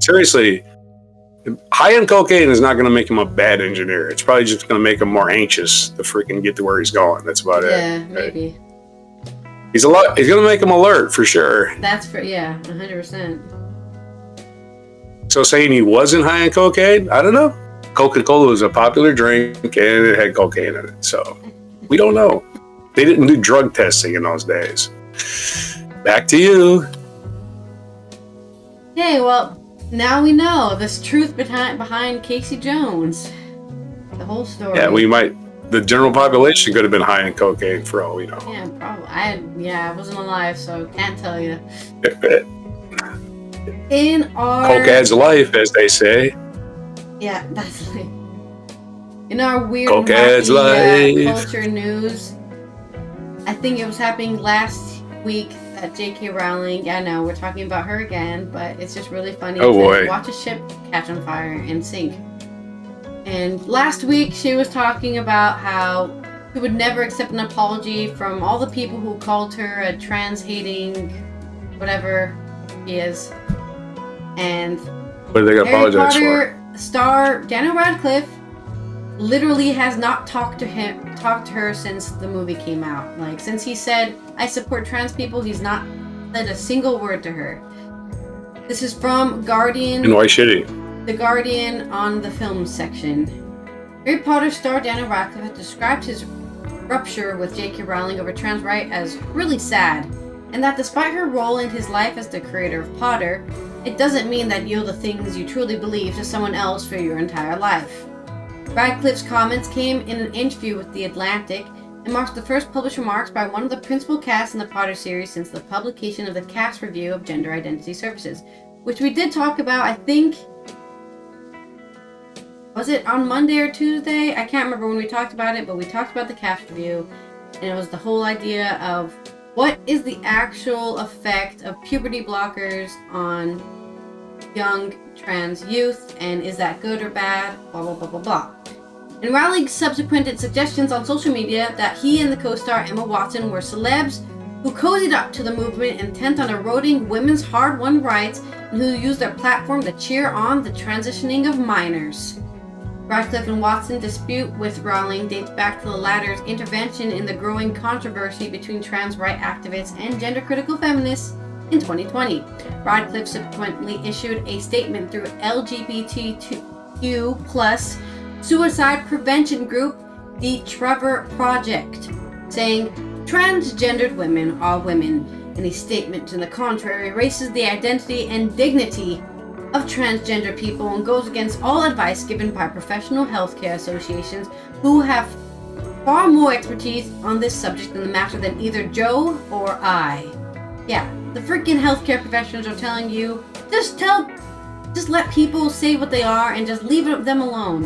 Seriously, high on cocaine is not going to make him a bad engineer. It's probably just going to make him more anxious to freaking get to where he's going. That's about it. Yeah, maybe. He's going to make him alert for sure. That's for 100%. So saying he wasn't high on cocaine, I don't know. Coca-Cola was a popular drink and it had cocaine in it. So we don't know. They didn't do drug testing in those days. Back to you. Okay, well, now we know this truth behind Casey Jones. The whole story. Yeah, the general population could have been high on cocaine for all we know. Yeah, probably. I wasn't alive, so can't tell you. In our Coke adds life, as they say. Yeah, that's like in our weird Coke adds life. Culture news. I think it was happening last week that J.K. Rowling. I know we're talking about her again, but it's just really funny. Oh boy! Watch a ship catch on fire and sink. And last week she was talking about how she would never accept an apology from all the people who called her a trans-hating, whatever she is. And what are they gonna apologize for? Star Daniel Radcliffe literally has not talked to her since the movie came out. Like, since he said, "I support trans people," he's not said a single word to her. This is from Guardian. And why should he? The Guardian on the film section. Harry Potter star Daniel Radcliffe described his rupture with J.K. Rowling over trans rights as really sad, and that despite her role in his life as the creator of Potter, it doesn't mean that you owe the things you truly believe to someone else for your entire life. Radcliffe's comments came in an interview with The Atlantic and marks the first published remarks by one of the principal casts in the Potter series since the publication of the cast review of Gender Identity Services, which we did talk about, I think, was it on Monday or Tuesday? I can't remember when we talked about it, but we talked about the cast review, and it was the whole idea of what is the actual effect of puberty blockers on young trans youth, and is that good or bad, blah blah blah blah blah. And Rowling subsequent suggestions on social media that he and the co-star Emma Watson were celebs who cozied up to the movement intent on eroding women's hard-won rights and who used their platform to cheer on the transitioning of minors. Radcliffe and Watson dispute with Rowling dates back to the latter's intervention in the growing controversy between trans rights activists and gender-critical feminists in 2020. Radcliffe subsequently issued a statement through LGBTQ+ suicide prevention group, the Trevor Project, saying, "Transgendered women are women." In a statement to the contrary, erases the identity and dignity of transgender people and goes against all advice given by professional healthcare associations who have far more expertise on this subject in the matter than either Joe or I. Yeah, the freaking healthcare professionals are telling you, just let people say what they are and just leave them alone.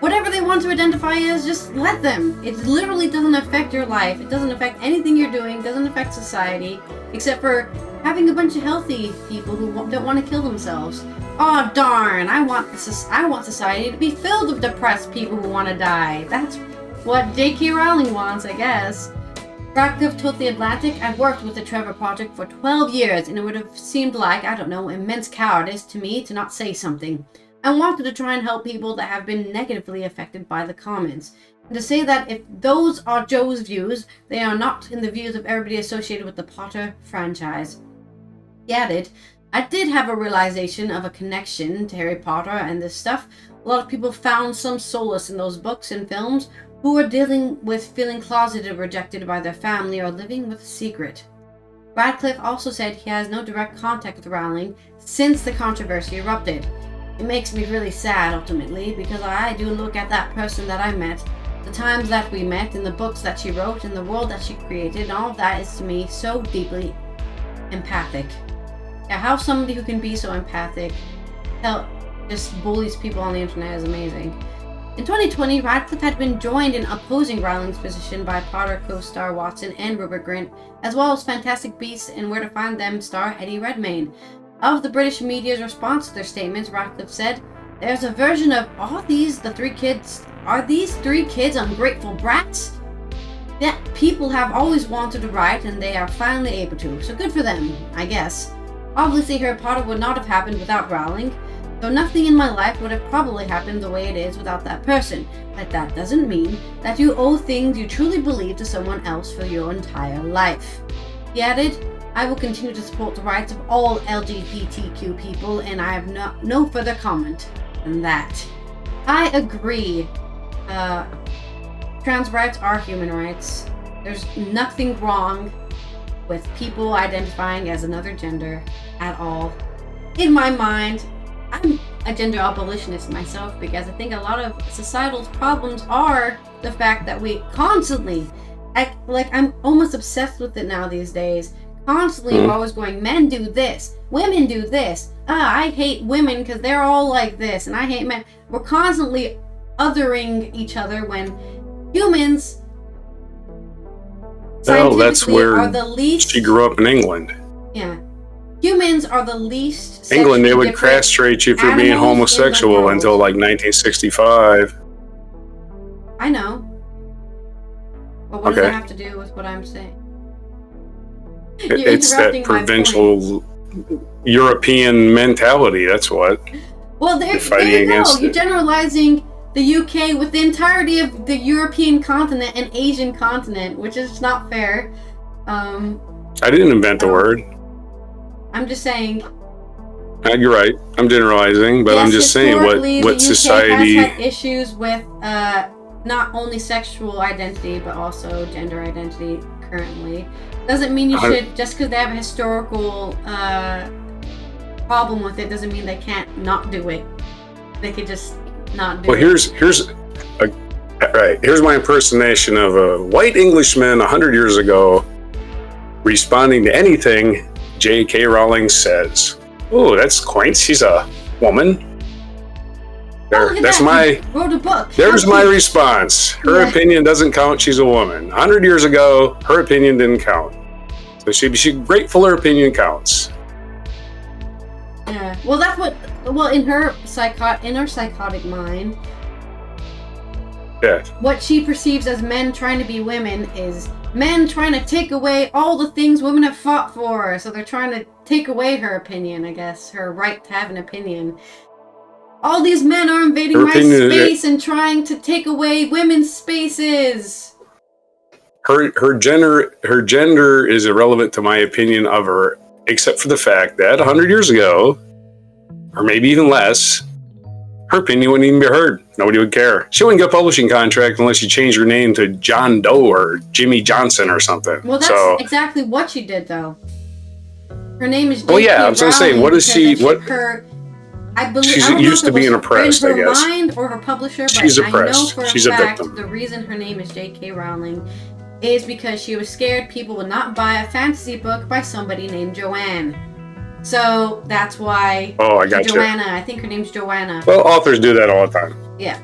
Whatever they want to identify as, just let them. It literally doesn't affect your life. It doesn't affect anything you're doing. It doesn't affect society, except for having a bunch of healthy people who don't want to kill themselves. Oh darn! I want society to be filled with depressed people who want to die. That's what J.K. Rowling wants, I guess. Radcliffe told The Atlantic, "I've worked with the Trevor Project for 12 years, and it would have seemed like, I don't know, immense cowardice to me to not say something. I wanted to try and help people that have been negatively affected by the comments. And to say that if those are Joe's views, they are not in the views of everybody associated with the Potter franchise." He added, "I did have a realization of a connection to Harry Potter and this stuff. A lot of people found some solace in those books and films who are dealing with feeling closeted or rejected by their family or living with a secret." Radcliffe also said he has no direct contact with Rowling since the controversy erupted. "It makes me really sad, ultimately, because I do look at that person that I met, the times that we met, and the books that she wrote, and the world that she created, and all of that is to me so deeply empathic." Yeah, how somebody who can be so empathic just bullies people on the internet is amazing. In 2020, Radcliffe had been joined in opposing Rowling's position by Potter co-star Watson and Rupert Grint, as well as Fantastic Beasts and Where to Find Them star Eddie Redmayne. Of the British media's response to their statements, Radcliffe said, "There's a version of, are these three kids ungrateful brats? That people have always wanted to write and they are finally able to, so good for them, I guess. Obviously Harry Potter would not have happened without Rowling, though nothing in my life would have probably happened the way it is without that person. But that doesn't mean that you owe things you truly believe to someone else for your entire life." He added, "I will continue to support the rights of all LGBTQ people, and I have no further comment than that." I agree. Trans rights are human rights. There's nothing wrong with people identifying as another gender at all. In my mind, I'm a gender abolitionist myself because I think a lot of societal problems are the fact that we constantly, I'm almost obsessed with it now these days. Constantly we're always going, men do this, women do this. I hate women because they're all like this, and I hate men. We're constantly othering each other when humans that's where are the least. She grew up in England. Yeah. Humans are the least. England, they would castrate you for being homosexual until like 1965. I know. But what does that have to do with what I'm saying? It's that provincial European mentality, that's what. Well, there you go. You're generalizing the UK with the entirety of the European continent and Asian continent, which is not fair. I didn't invent the word. I'm just saying. You're right. I'm generalizing, but I'm just saying what society has had issues with not only sexual identity but also gender identity currently. Doesn't mean you should, just because they have a historical problem with it, doesn't mean they can't not do it. They could just not do it. Well, here's my impersonation of a white Englishman 100 years ago responding to anything J.K. Rowling says. Oh, that's quaint. She's a woman. That's my. Wrote a book. There's my response. Her opinion doesn't count. She's a woman. 100 years ago, her opinion didn't count. So she's grateful her opinion counts. Yeah. Well, that's what. Well, in her psychotic mind. Yeah. What she perceives as men trying to be women is men trying to take away all the things women have fought for. So they're trying to take away her opinion, I guess, her right to have an opinion. All these men are invading my space and trying to take away women's spaces. Her gender is irrelevant to my opinion of her, except for the fact that 100 years ago, or maybe even less, her opinion wouldn't even be heard. Nobody would care. She wouldn't get a publishing contract unless you changed her name to John Doe or Jimmy Johnson or something. Well, that's exactly what she did, though. Her name is J.K. Well, yeah, I was going to say, what is she... I believe She's I don't used know to if it being was oppressed, in I her guess. mind or her publisher, but She's I know oppressed. for a She's a fact victim. the reason her name is J.K. Rowling is because she was scared people would not buy a fantasy book by somebody named Joanne. So that's why. Oh, I got you. Joanna. I think her name's Joanna. Well, authors do that all the time. Yeah.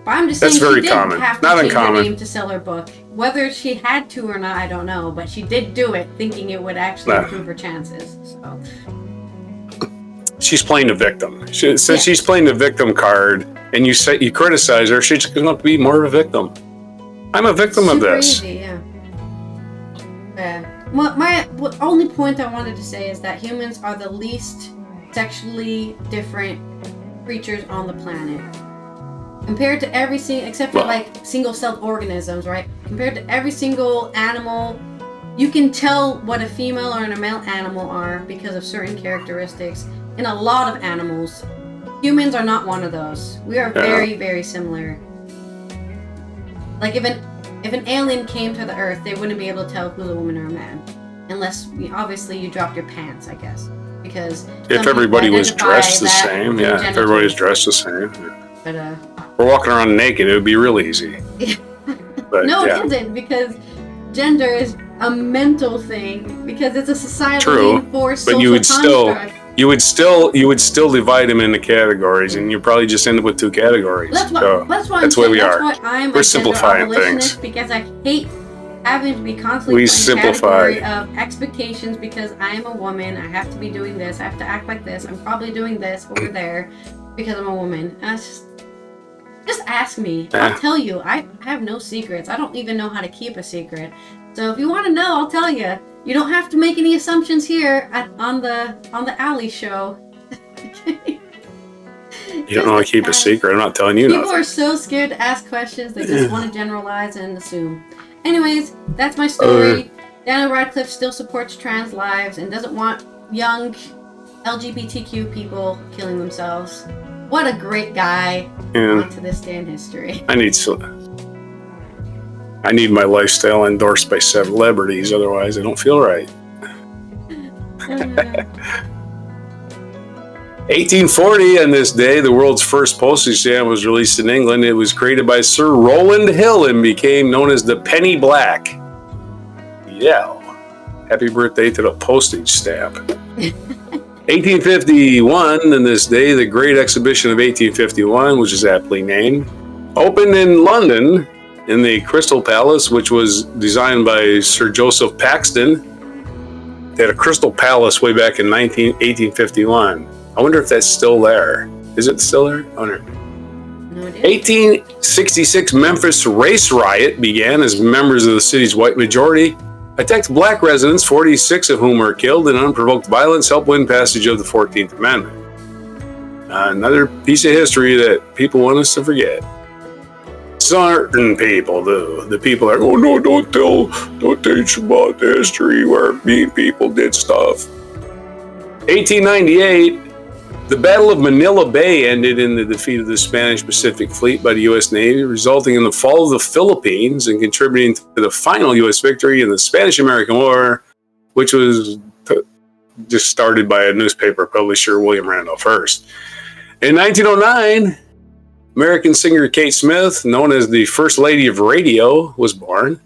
But I'm just That's saying very she did common. have to Not change her uncommon. name to sell her book. Whether she had to or not, I don't know. But she did do it, thinking it would actually improve her chances. So. She's playing the victim. Since she's playing the victim card, and you criticize her, she's going to be more of a victim. I'm a victim of this. Crazy, yeah. Well, my only point I wanted to say is that humans are the least sexually different creatures on the planet. Compared to every single, except for like single-celled organisms, right? Compared to every single animal, you can tell what a female or a male animal are because of certain characteristics. In a lot of animals, humans are not one of those. We are very, very similar. Like if an alien came to the Earth, they wouldn't be able to tell who's a woman or a man, unless obviously you dropped your pants, I guess, because if everybody was dressed the same, if everybody was dressed the same. But we're walking around naked, it would be real easy. But, no, it isn't, because gender is a mental thing, because it's a societally enforced social construct. You would still divide them into categories, and you probably just end up with two categories. That's why we are. We're simplifying things because I hate having to be constantly playing category of expectations. Because I am a woman, I have to be doing this. I have to act like this. I'm probably doing this over there because I'm a woman. And just ask me. I'll tell you. I have no secrets. I don't even know how to keep a secret. So if you want to know, I'll tell you. You don't have to make any assumptions here on the Ally show. You don't know how to keep a secret. I'm not telling you nothing. People are so scared to ask questions. They just want to generalize and assume. Anyways, that's my story. Daniel Radcliffe still supports trans lives and doesn't want young LGBTQ people killing themselves. What a great guy. To this day in history. I need my lifestyle endorsed by celebrities, otherwise I don't feel right. 1840, on this day, the world's first postage stamp was released in England. It was created by Sir Rowland Hill and became known as the penny black. Yeah. Happy birthday to the postage stamp. 1851, on this day, the Great Exhibition of 1851, which is aptly named, opened in London in the Crystal Palace, which was designed by Sir Joseph Paxton. They had a Crystal Palace way back in 1851. I wonder if that's still there. Is it still there? I wonder. No idea. 1866 Memphis race riot began as members of the city's white majority attacked black residents, 46 of whom were killed, and unprovoked violence helped win passage of the 14th Amendment. Another piece of history that people want us to forget. Certain people do. The people are, oh no, don't teach about the history where mean people did stuff. 1898, the Battle of Manila Bay ended in the defeat of the Spanish Pacific Fleet by the U.S. Navy, resulting in the fall of the Philippines and contributing to the final U.S. victory in the Spanish-American War, which was just started by a newspaper publisher, William Randolph Hearst. In 1909, American singer Kate Smith, known as the First Lady of Radio, was born.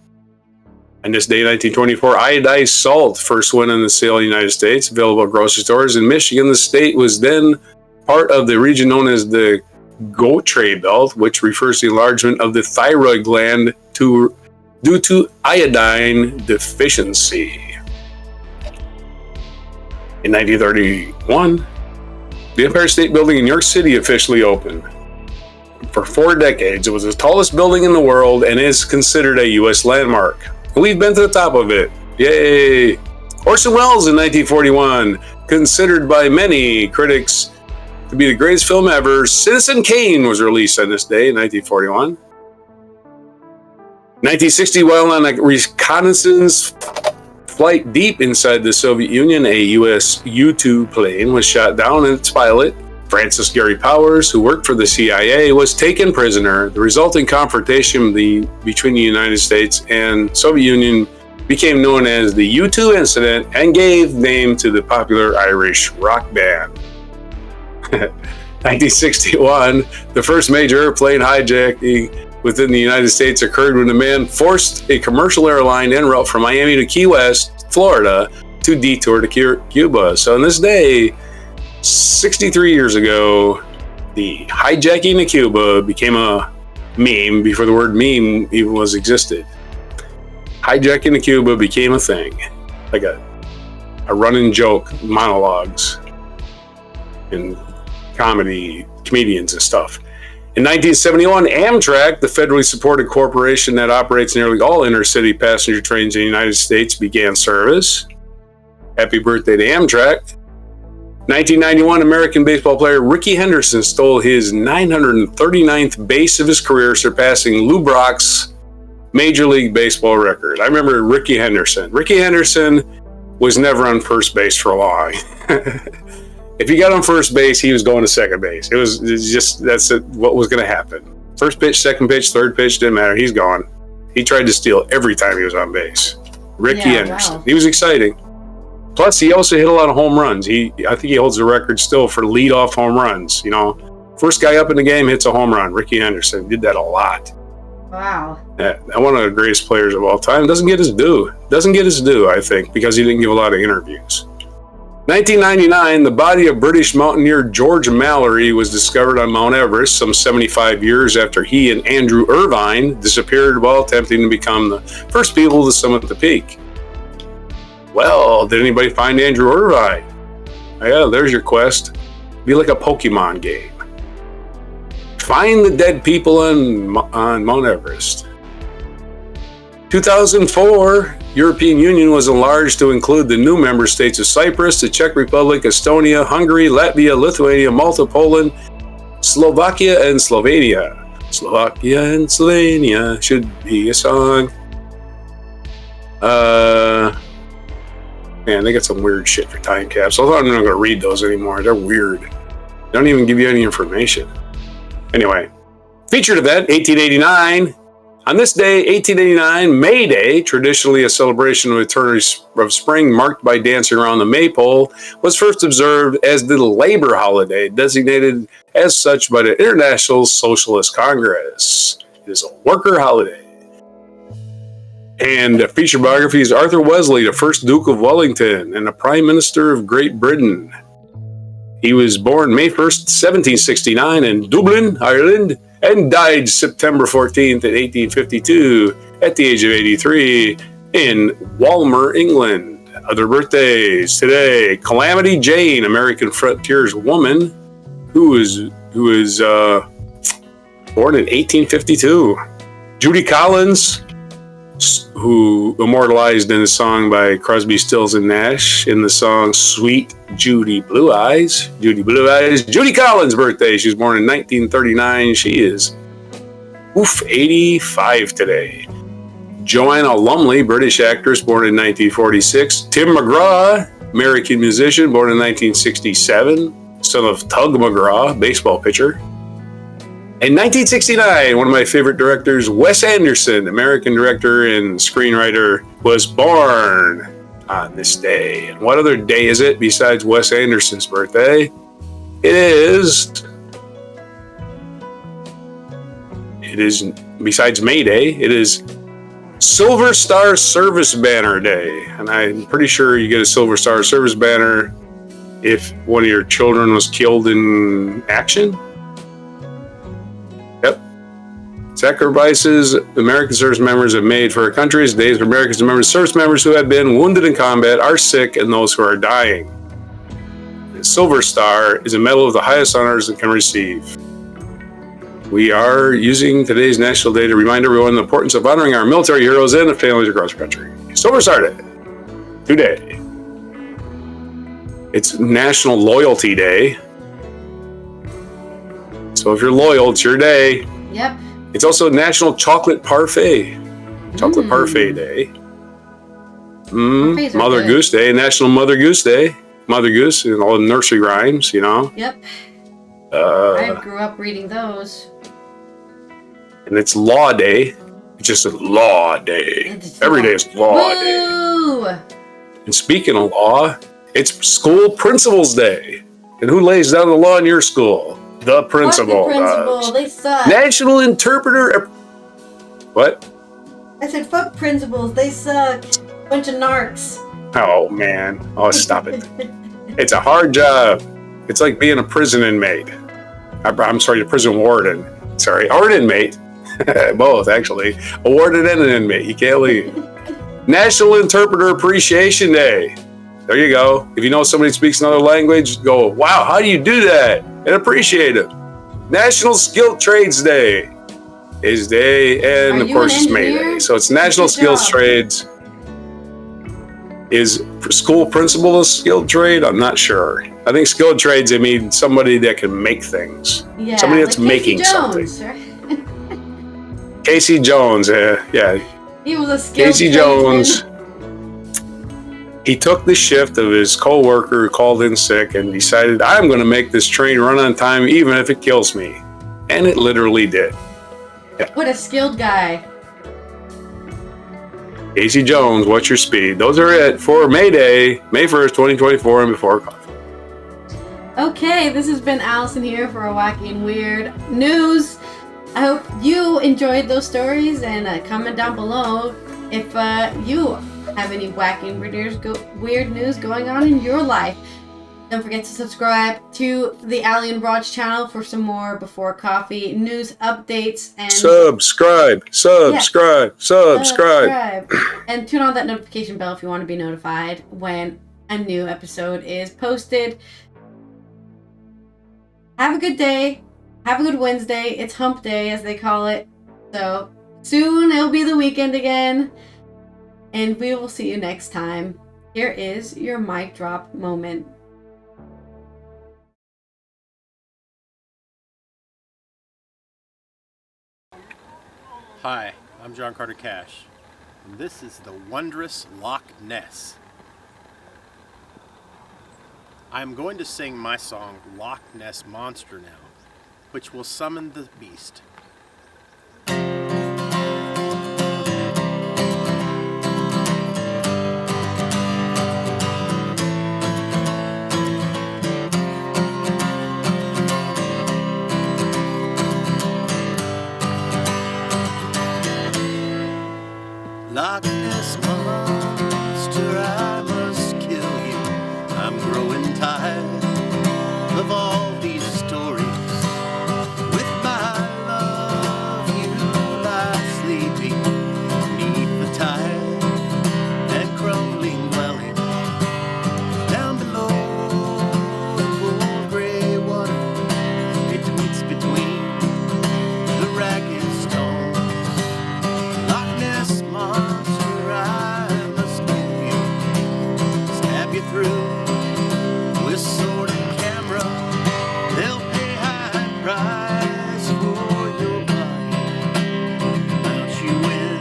On this day, 1924, iodized salt first went on the sale in the United States, available at grocery stores. In Michigan, the state was then part of the region known as the Gotray Belt, which refers to the enlargement of the thyroid gland due to iodine deficiency. In 1931, the Empire State Building in New York City officially opened. For 4 decades, it was the tallest building in the world and is considered a U.S. landmark. We've been to the top of it. Yay! Orson Welles in 1941, considered by many critics to be the greatest film ever. Citizen Kane was released on this day in 1941. 1960, while on a reconnaissance flight deep inside the Soviet Union, a U.S. U-2 plane was shot down and its pilot, Francis Gary Powers, who worked for the CIA, was taken prisoner. The resulting confrontation between the United States and Soviet Union became known as the U-2 incident and gave name to the popular Irish rock band. 1961, the first major airplane hijacking within the United States occurred when a man forced a commercial airline en route from Miami to Key West, Florida, to detour to Cuba. So on this day, 63 years ago, the hijacking to Cuba became a meme before the word meme even was existed. Hijacking to Cuba became a thing, like a running joke, monologues, and comedians and stuff. In 1971, Amtrak, the federally supported corporation that operates nearly all intercity passenger trains in the United States, began service. Happy birthday to Amtrak. 1991, American baseball player Rickey Henderson stole his 939th base of his career, surpassing Lou Brock's Major League Baseball record. I remember Rickey Henderson. Rickey Henderson was never on first base for long. If he got on first base, he was going to second base. It was just, what was going to happen. First pitch, second pitch, third pitch, didn't matter. He's gone. He tried to steal every time he was on base. Rickey Henderson. Wow. He was exciting. Plus, he also hit a lot of home runs. I think he holds the record still for leadoff home runs. You know, first guy up in the game hits a home run. Rickey Henderson did that a lot. Wow. Yeah, one of the greatest players of all time. Doesn't get his due, I think, because he didn't give a lot of interviews. 1999, the body of British mountaineer George Mallory was discovered on Mount Everest some 75 years after he and Andrew Irvine disappeared while attempting to become the first people to summit the peak. Well, did anybody find Andrew Irvine? Yeah, there's your quest. Be like a Pokemon game. Find the dead people on Mount Everest. 2004, European Union was enlarged to include the new member states of Cyprus, the Czech Republic, Estonia, Hungary, Latvia, Lithuania, Malta, Poland, Slovakia, and Slovenia. Slovakia and Slovenia should be a song. Man, they got some weird shit for time capsules. I'm not going to read those anymore. They're weird. They don't even give you any information. Anyway, featured event, 1889. On this day, 1889, May Day, traditionally a celebration of eternity of spring marked by dancing around the maypole, was first observed as the labor holiday, designated as such by the International Socialist Congress. It is a worker holiday. And featured biography is Arthur Wellesley, the first Duke of Wellington and the Prime Minister of Great Britain. He was born May 1st, 1769 in Dublin, Ireland, and died September 14th, 1852, at the age of 83 in Walmer, England. Other birthdays today: Calamity Jane, American frontierswoman, who was born in 1852. Judy Collins, who immortalized in a song by Crosby, Stills, and Nash in the song Sweet Judy Blue Eyes. Judy Blue Eyes. Judy Collins' birthday. She was born in 1939. She is 85 today. Joanna Lumley, British actress, born in 1946. Tim McGraw, American musician, born in 1967. Son of Tug McGraw, baseball pitcher. In 1969, one of my favorite directors, Wes Anderson, American director and screenwriter, was born on this day. And what other day is it besides Wes Anderson's birthday? It is, besides May Day, it is Silver Star Service Banner Day. And I'm pretty sure you get a Silver Star Service Banner if one of your children was killed in action. Sacrifices American service members have made for our country is days for Americans and service members who have been wounded in combat, are sick, and those who are dying. The Silver Star is a medal of the highest honors it can receive. We are using today's National Day to remind everyone the importance of honoring our military heroes and the families across the country. Silver Star Day. Today. It's National Loyalty Day. So if you're loyal, it's your day. Yep. It's also National Chocolate Parfait. Chocolate Parfait Day. Mother Goose Day. National Mother Goose Day. Mother Goose and all the nursery rhymes, you know. Yep. I grew up reading those. And it's Law Day. It's just a Law Day. Every day is Law Day. And speaking of law, it's School Principals Day. And who lays down the law in your school? The principal Fuck the principal. does. They suck. National interpreter. What? I said fuck principals. They suck. Bunch of narcs. Oh, man. Oh, stop it. It's a hard job. It's like being a prison inmate. I'm sorry, a prison warden. Sorry, or an inmate. Both, actually. A warden and an inmate. You can't leave. National Interpreter Appreciation Day. There you go. If you know somebody speaks another language, go, wow, how do you do that? And appreciate it. National Skilled Trades Day is day, and of course it's May Day. So it's National Skilled Trades. Is school principal a skilled trade? I'm not sure. I think skilled trades, they mean somebody that can make things. Yeah, somebody that's like making Jones, something. Right? Casey Jones, yeah. He was a skilled Casey Jones. He took the shift of his co-worker who called in sick and decided, I'm going to make this train run on time even if it kills me. And it literally did. Yeah. What a skilled guy. Casey Jones, what's your speed? Those are it for May Day, May 1st, 2024, and before coffee. Okay, this has been Allison here for a wacky and weird news. I hope you enjoyed those stories, and comment down below if you have any wacky and weird news going on in your life. Don't forget to subscribe to the Ally and Rog channel for some more Before Coffee news updates. And Subscribe. And turn on that notification bell if you want to be notified when a new episode is posted. Have a good day. Have a good Wednesday. It's hump day, as they call it. So soon it'll be the weekend again. And we will see you next time. Here is your mic drop moment. Hi, I'm John Carter Cash, and this is the wondrous Loch Ness. I'm going to sing my song Loch Ness Monster now, which will summon the beast. Loch Ness Monster, I must kill you. I'm growing tired of all these stories. With my love, you lie sleeping beneath the tired and crumbling dwelling. Down below the cold gray water, it tweets between the ragged stones. Loch Ness Monster, I must kill you. Stab you through with sword and camera. They'll pay high price for your body. Mount you in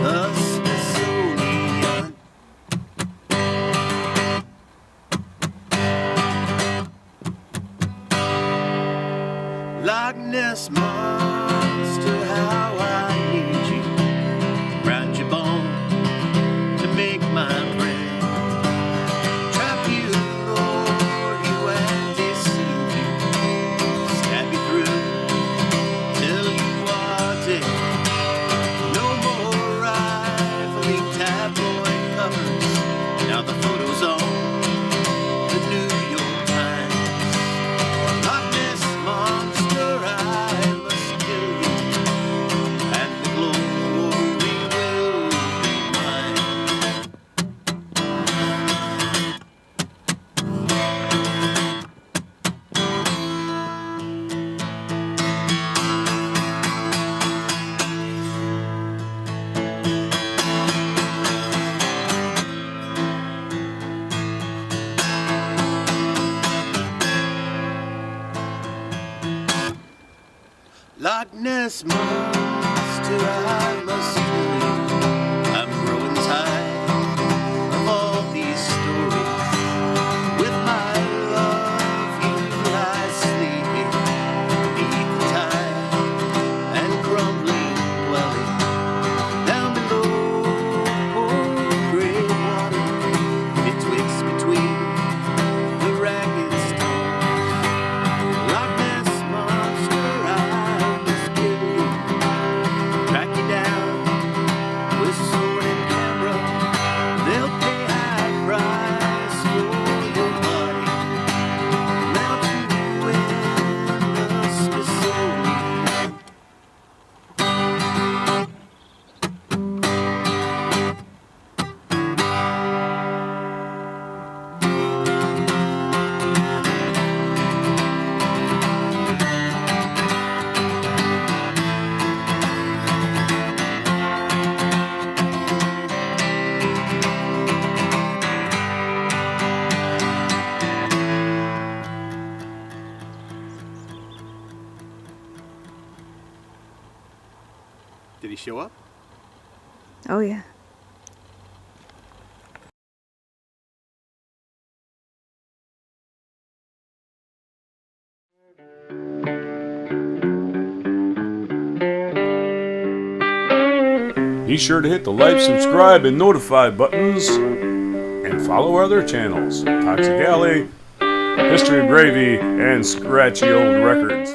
the Smithsonian. Loch Ness Monster, how I need you. Round your bone to make my bread. Trap you, Lord, you and deceive you. Stab you through till you are dead. No more rifling tabloid covers. Now the photos on the New York Times. Loch Ness Monster, I must kill you, and the glory will be mine. Loch Ness Monster, I must kill you. I'm growing tired of all these stories. With my love, you lie sleeping beneath the tide and crumbling dwelling. Down below cold gray water, betwixt between the ragged stones. Loch Ness Did he show up? Oh, yeah. Be sure to hit the like, subscribe, and notify buttons, and follow our other channels, Toxic Alley, History of Gravy, and Scratchy Old Records.